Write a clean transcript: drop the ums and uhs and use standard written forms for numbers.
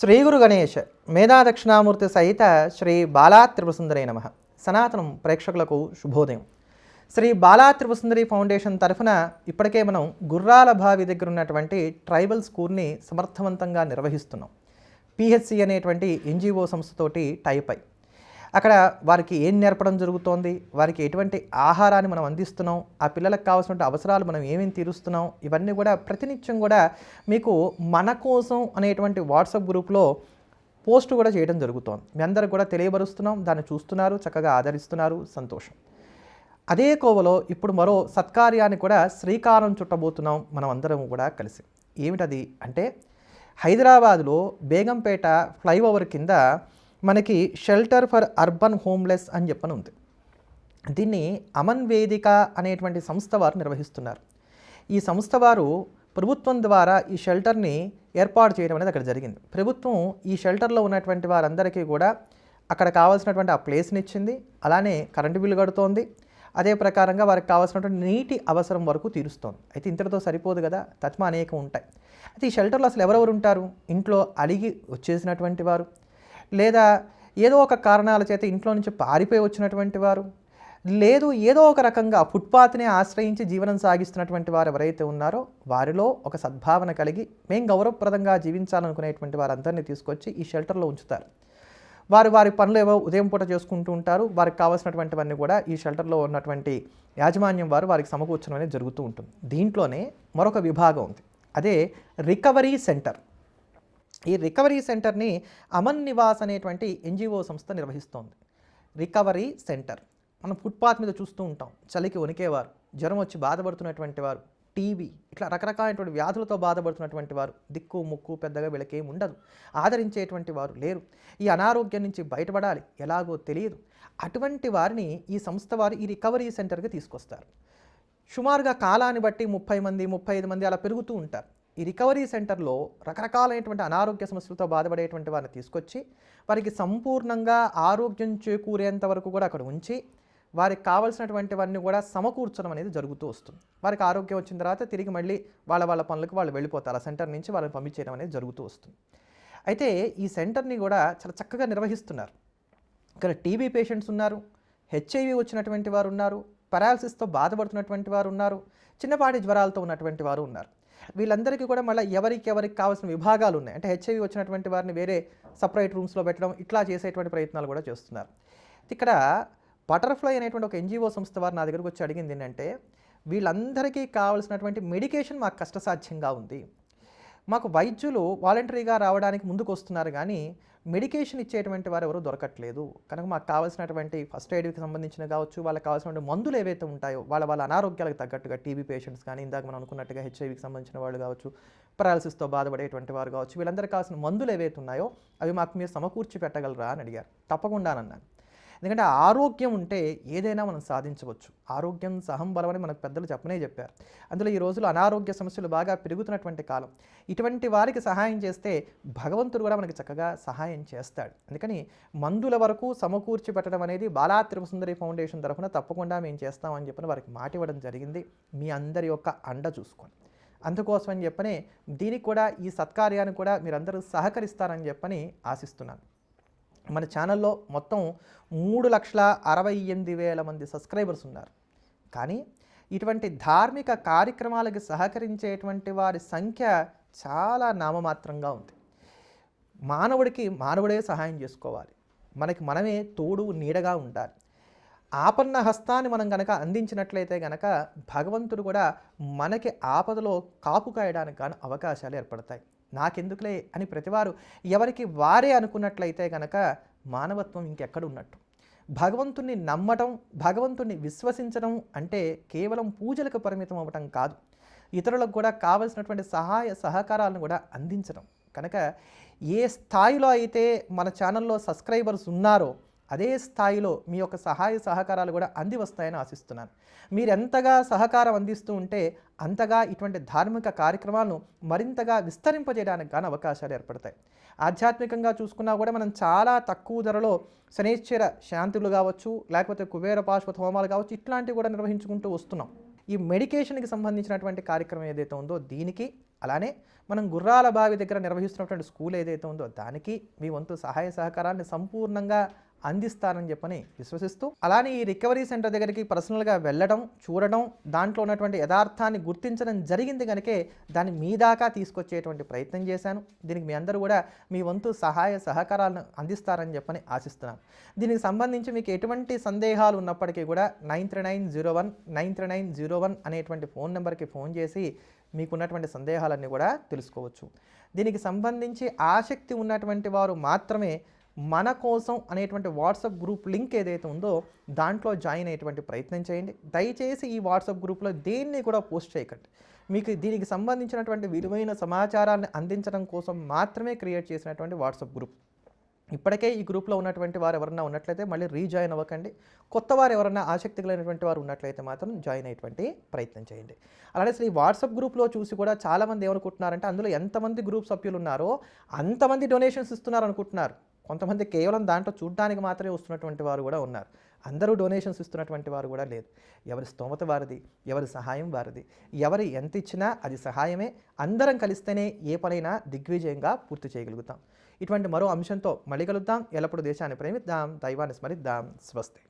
శ్రీ గురు గణేష్ మేధా దక్షిణామూర్తి సహిత శ్రీ బాలా త్రిపురసుందరి నమః. సనాతనం ప్రేక్షకులకు శుభోదయం. శ్రీ బాలా త్రిపురసుందరి ఫౌండేషన్ తరఫున ఇప్పటికే మనం గుర్రాల బావి దగ్గర ఉన్నటువంటి ట్రైబల్ స్కూల్ని సమర్థవంతంగా నిర్వహిస్తున్నాం. పిహెచ్సి అనేటువంటి ఎన్జిఓ సంస్థతోటి టైప్ అయి అక్కడ వారికి ఏం నేర్పడం జరుగుతోంది, వారికి ఎటువంటి ఆహారాన్ని మనం అందిస్తున్నాం, ఆ పిల్లలకు కావాల్సిన అవసరాలు మనం ఏమేమి తీరుస్తున్నాం, ఇవన్నీ కూడా ప్రతినిత్యం కూడా మీకు మన కోసం అనేటువంటి వాట్సాప్ గ్రూప్లో పోస్ట్ కూడా చేయడం జరుగుతోంది. మీ అందరికి కూడా తెలియబరుస్తున్నాం, దాన్ని చూస్తున్నారు, చక్కగా ఆదరిస్తున్నారు, సంతోషం. అదే కోవలో ఇప్పుడు మరో సత్కార్యాన్ని కూడా శ్రీకారం చుట్టబోతున్నాం మనం అందరం కూడా కలిసి. ఏమిటది అంటే హైదరాబాదులో బేగంపేట ఫ్లైఓవర్ కింద మనకి షెల్టర్ ఫర్ అర్బన్ హోమ్లెస్ అని చెప్పని ఉంది. దీన్ని అమన్ వేదిక అనేటువంటి సంస్థ వారు నిర్వహిస్తున్నారు. ఈ సంస్థ వారు ప్రభుత్వం ద్వారా ఈ షెల్టర్ని ఏర్పాటు చేయడం అనేది అక్కడ జరిగింది. ప్రభుత్వం ఈ షెల్టర్లో ఉన్నటువంటి వారందరికీ కూడా అక్కడ కావాల్సినటువంటి ఆ ప్లేస్ని ఇచ్చింది, అలానే కరెంటు బిల్లు కడుతోంది, అదే ప్రకారంగా వారికి కావాల్సినటువంటి నీటి అవసరం వరకు తీరుస్తోంది. అయితే ఇంతటితో సరిపోదు కదా, తత్మ అనేకం ఉంటాయి. అయితే ఈ షెల్టర్లో అసలు ఎవరెవరు ఉంటారు? ఇంట్లో అడిగి వచ్చేసినటువంటి వారు, లేదా ఏదో ఒక కారణాల చేత ఇంట్లో నుంచి పారిపోయి వచ్చినటువంటి వారు, లేదు ఏదో ఒక రకంగా ఫుట్పాత్ని ఆశ్రయించి జీవనం సాగిస్తున్నటువంటి వారు ఎవరైతే ఉన్నారో వారిలో ఒక సద్భావన కలిగి మేము గౌరవప్రదంగా జీవించాలనుకునేటువంటి వారందరినీ తీసుకొచ్చి ఈ షెల్టర్లో ఉంచుతారు. వారు వారి పనులు ఏవో ఉదయం పూట చేసుకుంటూ ఉంటారు. వారికి కావాల్సినటువంటివన్నీ కూడా ఈ షెల్టర్లో ఉన్నటువంటి యాజమాన్యం వారు వారికి సమకూర్చడం అనేది జరుగుతూ ఉంటుంది. దీంట్లోనే మరొక విభాగం ఉంది, అదే రికవరీ సెంటర్. ఈ రికవరీ సెంటర్ని అమన్ నివాస్ అనేటువంటి ఎన్జిఓ సంస్థ నిర్వహిస్తోంది. రికవరీ సెంటర్ మనం ఫుట్పాత్ మీద చూస్తూ ఉంటాం. చలికి వణికేవారు, జ్వరం వచ్చి బాధపడుతున్నటువంటి వారు, టీబీ ఇట్లా రకరకాలైనటువంటి వ్యాధులతో బాధపడుతున్నటువంటి వారు, దిక్కు ముక్కు పెద్దగా వీళ్ళకేం ఉండదు, ఆదరించేటువంటి వారు లేరు, ఈ అనారోగ్యం నుంచి బయటపడాలి ఎలాగో తెలియదు, అటువంటి వారిని ఈ సంస్థ వారు ఈ రికవరీ సెంటర్కి తీసుకొస్తారు. సుమారుగా కాలాన్ని బట్టి 30 మంది 35 మంది అలా పెరుగుతూ ఉంటారు. ఈ రికవరీ సెంటర్లో రకరకాలైనటువంటి అనారోగ్య సమస్యలతో బాధపడేటువంటి వారిని తీసుకొచ్చి వారికి సంపూర్ణంగా ఆరోగ్యం చేకూరేంత వరకు కూడా అక్కడ ఉంచి వారికి కావాల్సినటువంటివన్నీ కూడా సమకూర్చడం అనేది జరుగుతూ వస్తుంది. వారికి ఆరోగ్యం వచ్చిన తర్వాత తిరిగి మళ్ళీ వాళ్ళ పనులకు వాళ్ళు వెళ్ళిపోతారు. ఆ సెంటర్ నుంచి వాళ్ళని పంపించేయడం అనేది జరుగుతూ వస్తుంది. అయితే ఈ సెంటర్ని కూడా చాలా చక్కగా నిర్వహిస్తున్నారు. ఇక్కడ టీబీ పేషెంట్స్ ఉన్నారు, హెచ్ఐవి వచ్చినటువంటి వారు ఉన్నారు, పెరాలసిస్తో బాధపడుతున్నటువంటి వారు ఉన్నారు, చిన్నపాటి జ్వరాలతో ఉన్నటువంటి వారు ఉన్నారు. వీళ్ళందరికీ కూడా మళ్ళీ ఎవరికి కావాల్సిన విభాగాలు ఉన్నాయి. అంటే హెచ్ఐవి వచ్చినటువంటి వారిని వేరే సపరేట్ రూమ్స్లో పెట్టడం, ఇట్లా చేసేటువంటి ప్రయత్నాలు కూడా చేస్తున్నారు. ఇక్కడ బటర్ఫ్లై అనేటువంటి ఒక ఎన్జిఓ సంస్థ వారు నా దగ్గరకు వచ్చి అడిగింది ఏంటంటే, వీళ్ళందరికీ కావాల్సినటువంటి మెడికేషన్ మాకు కష్టసాధ్యంగా ఉంది, మాకు వైద్యులు వాలంటరీగా రావడానికి ముందుకు వస్తున్నారు కానీ మెడికేషన్ ఇచ్చేటువంటి వారు ఎవరు దొరకట్లేదు, కనుక మాకు కావాల్సినటువంటి ఫస్ట్ ఎయిడ్కి సంబంధించిన కావచ్చు, వాళ్ళకి కావాల్సినటువంటి మందులు ఏవైతే ఉంటాయో వాళ్ళ అనారోగ్యాలకు తగ్గట్టుగా టీబీ పేషెంట్స్ కానీ, ఇందాక మనం అనుకున్నట్టుగా హెచ్ఐవికి సంబంధించిన వాళ్ళు కావచ్చు, పెరాలసిస్తో బాధపడేటువంటి వారు కావచ్చు, వీళ్ళందరికీ కావాల్సిన మందులు ఏవైతే ఉన్నాయో అవి మాకు మీరు సమకూర్చి పెట్టగలరా అని అడిగారు. తప్పకుండానన్నాను. ఎందుకంటే ఆరోగ్యం ఉంటే ఏదైనా మనం సాధించవచ్చు. ఆరోగ్యం సహం బలమని మనకు పెద్దలు చెప్పారు. అందులో ఈ రోజులు అనారోగ్య సమస్యలు బాగా పెరుగుతున్నటువంటి కాలం. ఇటువంటి వారికి సహాయం చేస్తే భగవంతుడు కూడా మనకి చక్కగా సహాయం చేస్తాడు. అందుకని మందుల వరకు సమకూర్చి పెట్టడం అనేది బాలా త్రిపురసుందరి ఫౌండేషన్ తరఫున తప్పకుండా మేము చేస్తామని చెప్పని వారికి మాట ఇవ్వడం జరిగింది. మీ అందరి యొక్క అండ చూసుకొని అందుకోసమని చెప్పని దీనికి కూడా ఈ సత్కార్యాన్ని కూడా మీరందరూ సహకరిస్తారని చెప్పని ఆశిస్తున్నాను. మన ఛానల్లో మొత్తం 3,68,000 మంది సబ్స్క్రైబర్స్ ఉన్నారు. కానీ ఇటువంటి ధార్మిక కార్యక్రమాలకి సహకరించేటువంటి వారి సంఖ్య చాలా నామమాత్రంగా ఉంది. మానవుడికి మానవుడే సహాయం చేసుకోవాలి, మనకి మనమే తోడు నీడగా ఉండాలి. ఆపన్న హస్తాన్ని మనం కనుక అందించినట్లయితే కనుక భగవంతుడు కూడా మనకి ఆపదలో కాపు కాయడానికి కానీ అవకాశాలు ఏర్పడతాయి. నాకెందుకులే అని ప్రతివారు ఎవరికి వారే అనుకున్నట్లయితే కనుక మానవత్వం ఇంకెక్కడ ఉన్నట్టు. భగవంతుణ్ణి నమ్మటం, భగవంతుణ్ణి విశ్వసించడం అంటే కేవలం పూజలకు పరిమితం అవ్వటం కాదు, ఇతరులకు కూడా కావలసినటువంటి సహాయ సహకారాలను కూడా అందించడం. కనుక ఏ స్థాయిలో అయితే మన ఛానల్లో సబ్స్క్రైబర్స్ ఉన్నారో అదే స్థాయిలో మీ యొక్క సహాయ సహకారాలు కూడా అంది వస్తాయని ఆశిస్తున్నాను. మీరు ఎంతగా సహకారం అందిస్తూ ఉంటే అంతగా ఇటువంటి ధార్మిక కార్యక్రమాలను మరింతగా విస్తరింపజేయడానికి కానీ అవకాశాలు ఏర్పడతాయి. ఆధ్యాత్మికంగా చూసుకున్నా కూడా మనం చాలా తక్కువ ధరలో శనైశ్చర శాంతులు కావచ్చు, లేకపోతే కుబేర పాశ్వత హోమాలు కావచ్చు, ఇట్లాంటివి కూడా నిర్వహించుకుంటూ వస్తున్నాం. ఈ మెడికేషన్కి సంబంధించినటువంటి కార్యక్రమం ఏదైతే ఉందో దీనికి, అలానే మనం గుర్రాల బావి దగ్గర నిర్వహిస్తున్నటువంటి స్కూల్ ఏదైతే ఉందో దానికి మీ వంతు సహాయ సహకారాన్ని సంపూర్ణంగా అందిస్తారని చెప్పని విశ్వసిస్తూ, అలానే ఈ రికవరీ సెంటర్ దగ్గరికి పర్సనల్గా వెళ్ళడం, చూడడం, దాంట్లో ఉన్నటువంటి యథార్థాన్ని గుర్తించడం జరిగింది కనుకే దాన్ని మీ దాకా తీసుకొచ్చేటువంటి ప్రయత్నం చేశాను. దీనికి మీ అందరూ కూడా మీ వంతు సహాయ సహకారాలను అందిస్తారని చెప్పని ఆశిస్తున్నాను. దీనికి సంబంధించి మీకు ఎటువంటి సందేహాలు ఉన్నప్పటికీ కూడా 9390193901 అనేటువంటి ఫోన్ నెంబర్కి ఫోన్ చేసి మీకున్నటువంటి సందేహాలన్నీ కూడా తెలుసుకోవచ్చు. దీనికి సంబంధించి ఆసక్తి ఉన్నటువంటి వారు మాత్రమే మన కోసం అనేటువంటి వాట్సాప్ గ్రూప్ లింక్ ఏదైతే ఉందో దాంట్లో జాయిన్ అయ్యేటువంటి ప్రయత్నం చేయండి. దయచేసి ఈ వాట్సాప్ గ్రూప్లో దేన్ని కూడా పోస్ట్ చేయకండి. మీకు దీనికి సంబంధించినటువంటి విలువైన సమాచారాన్ని అందించడం కోసం మాత్రమే క్రియేట్ చేసినటువంటి వాట్సాప్ గ్రూప్. ఇప్పటికే ఈ గ్రూప్లో ఉన్నటువంటి వారు ఎవరన్నా ఉన్నట్లయితే మళ్ళీ రీజాయిన్ అవ్వకండి. కొత్త వారు ఎవరన్నా ఆసక్తి కలిగినటువంటి వారు ఉన్నట్లయితే మాత్రం జాయిన్ అయ్యేటువంటి ప్రయత్నం చేయండి. అలానే అసలు ఈ వాట్సాప్ గ్రూప్లో చూసి కూడా చాలామంది ఏమనుకుంటున్నారంటే అందులో ఎంతమంది గ్రూప్ సభ్యులు ఉన్నారో అంతమంది డొనేషన్స్ ఇస్తున్నారు అనుకుంటున్నారు. కొంతమంది కేవలం దాంట్లో చూడడానికి మాత్రమే వస్తున్నటువంటి వారు కూడా ఉన్నారు. అందరూ డొనేషన్స్ ఇస్తున్నటువంటి వారు కూడా లేదు. ఎవరి స్తోమత వారిది, ఎవరి సహాయం వారిది. ఎవరు ఎంత ఇచ్చినా అది సహాయమే. అందరం కలిస్తేనే ఏ పనైనా దిగ్విజయంగా పూర్తి చేయగలుగుతాం. ఇటువంటి మరో అంశంతో మళ్ళీ కలుద్దాం. ఎల్లప్పుడూ దేశాన్ని ప్రేమిద్దాం, దైవాన్ని స్మరిద్దాం. స్వస్తి.